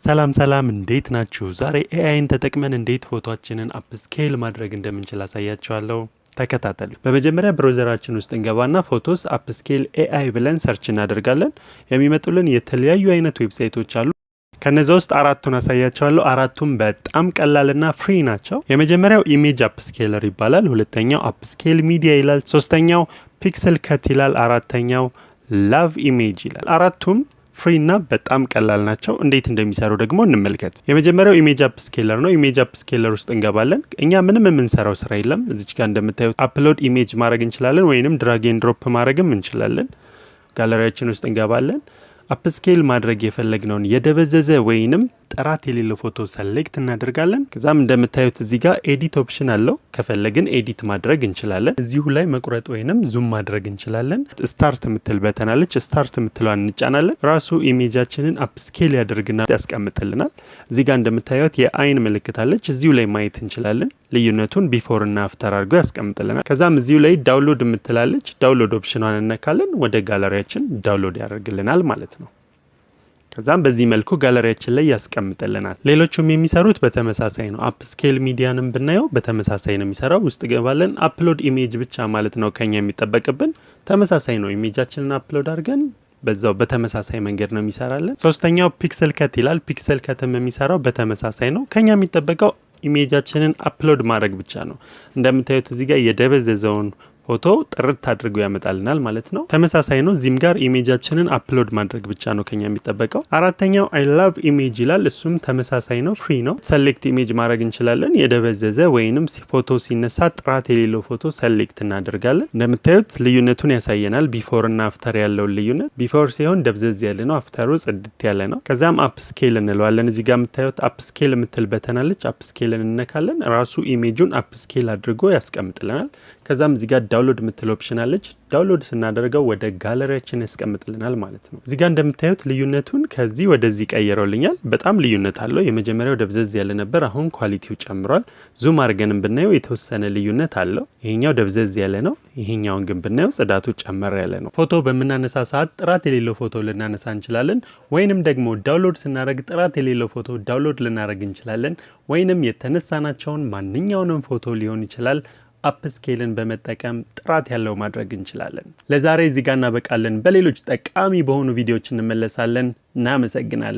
ሰላም እንዴት ናችሁ? ዛሬ ኤአይን ተጠቅመን እንዴት ፎቶአችንን upscale ማድረግ እንደምንችል አሳያችኋለሁ። ተከታተሉ። በመጀመሪያ ብራውዘራችን ውስጥ እንገባና ፎቶስ upscale AI ብለን ሰርች እናደርጋለን። የሚመጡልን የተለያዩ አይነት ዌብሳይቶች አሉ። ከነዛ ውስጥ አራቱን አሳያችኋለሁ። አራቱም በጣም ቀላልና ፍሪ ናቸው። የመጀመሪያው ኢሜጅ upscaler ይባላል። ሁለተኛው upscale.media ይላል። ሶስተኛው pixelcut ይላል። አራተኛው love image ይላል። አራቱም ፍሪ እና በጣም ቀላል ናቸው። እንዴት እንደሚሰሩ ደግሞ እንመልከት። የመጀመሪያው ኢሜጅ upscaler ነው። ኢሜጅ upscaler ውስጥ እንገባለን። እኛ ምንም የምንሰራው ስራ የለም። እዚች ጋር እንደምታዩት አፕሎድ ኢሜጅ ማድረግ እንችላለን ወይንም ድራግ ኤንድ ድሮፕ ማድረግም እንችላለን። ጋለሪያችን ውስጥ እንገባለን። upscale ማድረግ የፈለግነውን የደበዘዘ ወይንም ጥራት የሌለው ፎቶ ሰሌክት እናደርጋለን። ከዛም እንደምታዩት እዚህ ጋር ኤዲት ኦፕሽን አለው። ከፈለግን ኤዲት ማድረግ እንችላለን። እዚሁ ላይ መቁረጥ ወይንም ዙም ማድረግ እንችላለን። ስታርት የምትል በተን አለች። ስታርት የምትለዋን እንጫናለን። ራሱ ኢሜጃችንን upscale ያደርግና ያስቀምጥልናል። እዚህ ጋር እንደምታዩት የአይን ምልክት አለች። እዚሁ ላይ ማየት እንችላለን። ልዩነቱን ቢፎር እና አፍተር አድርጎ ያስቀምጥልናል። ከዛም እዚሁ ላይ ዳውንሎድ የምትላለች። ዳውንሎድ ኦፕሽኗን እነካለን። ወደ ጋለሪያችን ዳውንሎድ ያደርግልናል ማለት ነው። ከዛም በዚህ መልኩ ጋለሪያችን ላይ ያስቀምጥልናል። ሌሎቹም የሚሰሩት በተመሳሳይ ነው። upscale.mediaንም ብናየው በተመሳሳይ ነው የሚሰራው። ውስጥ ገባለን። አፕሎድ ኢሜጅ ብቻ ማለት ነው ከኛ የሚጠበቅብን። ተመሳሳይ ነው። ኢሜጃችንን አፕሎድ አድርገን በዛው በተመሳሳይ መንገድ ነው የሚሰራልን። ሶስተኛው pixelcut ይላል። pixelcutም የሚሰራው በተመሳሳይ ነው። ከኛ የሚጠበቀው ኢሜጃችንን አፕሎድ ማድረግ ብቻ ነው። እንደምታዩት እዚህ ጋር የደበዘዘውን ፎቶ ጥርት አድርጎ ያመጣልናል ማለት ነው። ተመሳሳይ ነው። እዚህም ጋር ኢሜጃችንን አፕሎድ ማድረግ ብቻ ነው ከኛ የሚጠበቀው። አራተኛው I love image ይላል። እሱም ተመሳሳይ ነው፣ ፍሪ ነው። ሰሌክት ኢሜጅ ማድረግ እንችላለን። የደበዘዘ ወይንም ፎቶ ሲነሳ ጥራት የሌለው ፎቶ ሰሌክት እናደርጋለን። እንደምታዩት ልዩነቱን ያሳየናል። ቢፎር እና አፍተር ያለውን ልዩነት። ቢፎር ሲሆን ደብዘዝ ያለ ነው፣ አፍተሩ ጽድት ያለ ነው። ከዛም upscale እንለዋለን። እዚህ ጋር የምታዩት upscale የምትል በተናለች። upscale እንነካለን። ራሱ ኢሜጁን upscale አድርጎ ያስቀምጥልናል። ከዛም እዚህ ጋር ዳውንሎድ የምትል ኦፕሽን አለች። ዳውንሎድ ስናደርገው ወደ ጋለሪያችን ያስቀምጥልናል ማለት ነው። እዚህ ጋር እንደምታዩት ልዩነቱን ከዚህ ወደዚህ ቀይረውልኛል። በጣም ልዩነት አለው። የመጀመሪያው ደብዘዝ ያለ ነበር፣ አሁን ኳሊቲው ጨምሯል። ዙም አድርገንም ብናየው የተወሰነ ልዩነት አለው። ይሄኛው ደብዘዝ ያለ ነው፣ ይሄኛውን ግን ብናየው ጽዳቱ ጨመር ያለ ነው። ፎቶ በምናነሳ ሰዓት ጥራት የሌለው ፎቶ ልናነሳ እንችላለን፣ ወይንም ደግሞ ዳውንሎድ ስናደርግ ጥራት የሌለው ፎቶ ዳውንሎድ ልናደርግ እንችላለን፣ ወይንም የተነሳናቸውን ማንኛውንም ፎቶ ሊሆን ይችላል upscaleን በመጠቀም ጥራት ያለው ማድረግ እንችላለን። ለዛሬ እዚህ ጋር እናበቃለን። በሌሎች ጠቃሚ በሆኑ ቪዲዮዎች እንመለሳለን። እናመሰግናለን።